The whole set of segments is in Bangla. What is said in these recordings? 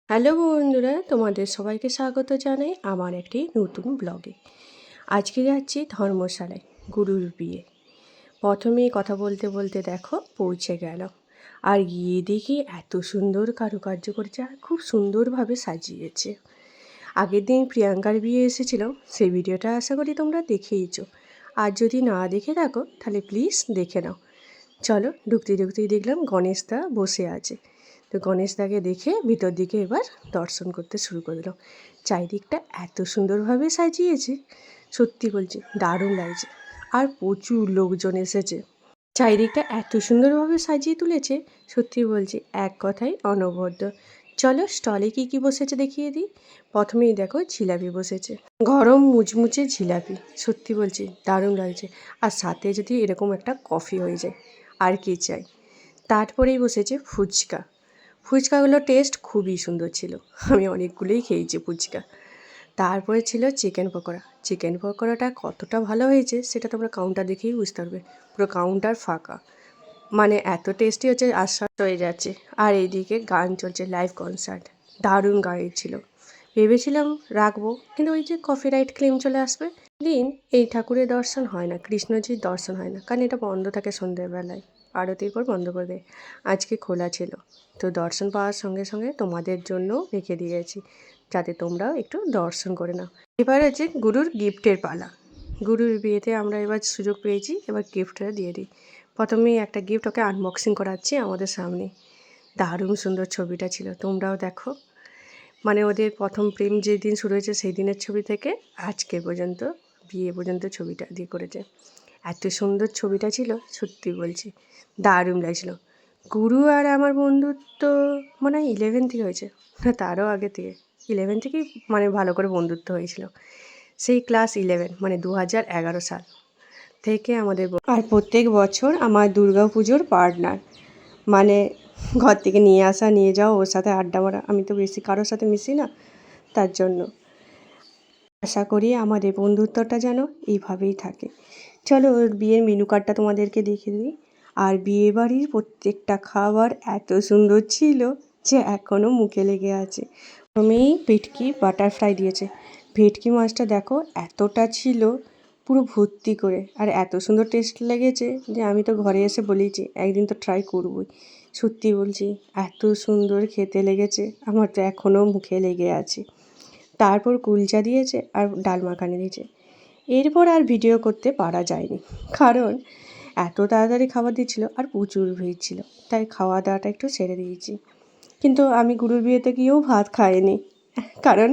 হ্যালো বন্ধুরা, তোমাদের সবাইকে স্বাগত জানাই আমার একটি নতুন ব্লগে। আজকে যাচ্ছি ধর্মশালায়, গুরুর বিয়ে। প্রথমেই কথা বলতে বলতে দেখো পৌঁছে গেল, আর গিয়ে দেখি এত সুন্দর কারুকার্য করেছে আর খুব সুন্দরভাবে সাজিয়েছে। আগের দিন প্রিয়াঙ্কার বিয়ে এসেছিল, সেই ভিডিওটা আশা করি তোমরা দেখেইছো। আর যদি না দেখে থাকো তাহলে প্লিজ দেখে নাও। চলো, ঢুকতেই দেখলাম গণেশদা বসে আছে। তো গণেশদাকে দেখে ভিতর দিকে এবার দর্শন করতে শুরু করে দিলাম। চারিদিকটা এত সুন্দরভাবে সাজিয়েছে, সত্যি বলছি দারুণ লাগছে। আর প্রচুর লোকজন এসেছে, চারিদিকটা এত সুন্দরভাবে সাজিয়ে তুলেছে, সত্যি বলছি এক কথাই অনবদ্য। চলো স্টলে কী কী বসেছে দেখিয়ে দিই। প্রথমেই দেখো জিলাপি বসেছে, গরম মুচমুচে জিলাপি, সত্যি বলছি দারুণ লাগছে। আর সাথে যদি এরকম একটা কফি হয়ে যায় আর কি চাই। তারপরেই বসেছে ফুচকা। ফুচকাগুলো টেস্ট খুবই সুন্দর ছিল, আমি অনেকগুলোই খেয়েছি ফুচকা। তারপরে ছিল চিকেন পকোড়া। চিকেন পকোড়াটা কতটা ভালো হয়েছে সেটা তোমরা কাউন্টার দেখেই বুঝতে পারবে, পুরো কাউন্টার ফাঁকা। মানে এত টেস্টি হচ্ছে, আশ্বাস হয়ে যাচ্ছে। আর এইদিকে গান চলছে, লাইভ কনসার্ট, দারুণ গান ছিল। ভেবেছিলাম রাখবো, কিন্তু ওই যে কপিরাইট ক্লেম চলে আসবে। দিন এই ঠাকুরের দর্শন হয় না, কৃষ্ণজির দর্শন হয় না, কারণ এটা বন্ধ থাকে সন্ধ্যেবেলায়, আরতির পর বন্ধ করে দেয়। আজকে খোলা ছিল, তো দর্শন পাওয়ার সঙ্গে সঙ্গে তোমাদের জন্য রেখে দিয়েছি, যাতে তোমরাও একটু দর্শন করে নাও। এবার আছে গুরুর গিফটের পালা। গুরুর বিয়েতে আমরা এবার সুযোগ পেয়েছি, এবার গিফটটা দিয়ে দিই। প্রথমেই একটা গিফট ওকে আনবক্সিং করাচ্ছি আমাদের সামনে। দারুণ সুন্দর ছবিটা ছিল, তোমরাও দেখো। মানে ওদের প্রথম প্রেম যেদিন শুরু হয়েছে সেই দিনের ছবি থেকে আজকে পর্যন্ত বিয়ে পর্যন্ত ছবিটা দিয়ে করেছে। এত সুন্দর ছবিটা ছিল, সত্যি বলছি দারুণ লাগছিল। গুরু আর আমার বন্ধুত্ব মনে হয় 11 থেকে হয়েছে, না তারও আগে থেকে। 11 থেকেই মানে ভালো করে বন্ধুত্ব হয়েছিল, সেই ক্লাস 11 মানে 2011 সাল থেকে আমাদের। আর প্রত্যেক বছর আমার দুর্গা পুজোর পার্টনার, মানে ঘর থেকে নিয়ে আসা নিয়ে যাওয়া, ওর সাথে আড্ডা মারা। আমি তো বেশি কারোর সাথে মিশি না, তার জন্য আশা করি আমাদের বন্ধুত্বটা যেন এইভাবেই থাকে। চলো ওর বিয়ের মেনু কার্ডটা তোমাদেরকে দেখিয়ে দিই। আর বিয়েবাড়ির প্রত্যেকটা খাবার এত সুন্দর ছিল যে এখনও মুখে লেগে আছে। প্রথমেই ভেটকি বাটারফ্রাই দিয়েছে। ভেটকি মাছটা দেখো এতটা ছিল, পুরো ভর্তি করে, আর এত সুন্দর টেস্ট লেগেছে যে আমি তো ঘরে এসে বলেইছি একদিন তো ট্রাই করবই। সত্যি বলছি এত সুন্দর খেতে লেগেছে, আমার তো এখনও মুখে লেগে আছে। তারপর কুলচা দিয়েছে আর ডাল মাখানি দিয়েছে। এরপর আর ভিডিও করতে পারা যায়নি, কারণ এত তাড়াতাড়ি খাবার দিচ্ছিল আর প্রচুর ভিড় ছিল, তাই খাওয়া দাওয়াটা একটু ছেড়ে দিয়েছি। কিন্তু আমি গুরুর বিয়েতে গিয়েও ভাত খাইনি, কারণ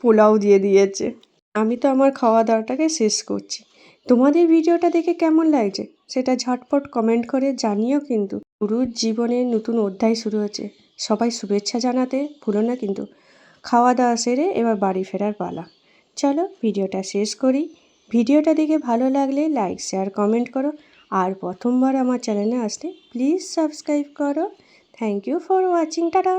পোলাও দিয়ে দিয়েছে। আমি তো আমার খাওয়া দাওয়াটাকে শেষ করছি। তোমাদের ভিডিওটা দেখে কেমন লাগছে সেটা ঝটপট কমেন্ট করে জানিও। কিন্তু গুরুর জীবনের নতুন অধ্যায় শুরু হচ্ছে, সবাই শুভেচ্ছা জানাতে ভুলো না কিন্তু। খাওয়া দাওয়া সেরে এবার বাড়ি ফেরার পালা। চলো ভিডিওটা শেষ করি। ভিডিওটা দেখে ভালো লাগলে লাইক শেয়ার কমেন্ট করো, আর প্রথমবার আমার চ্যানেলে আসলে প্লিজ সাবস্ক্রাইব করো। Thank you for watching, tata.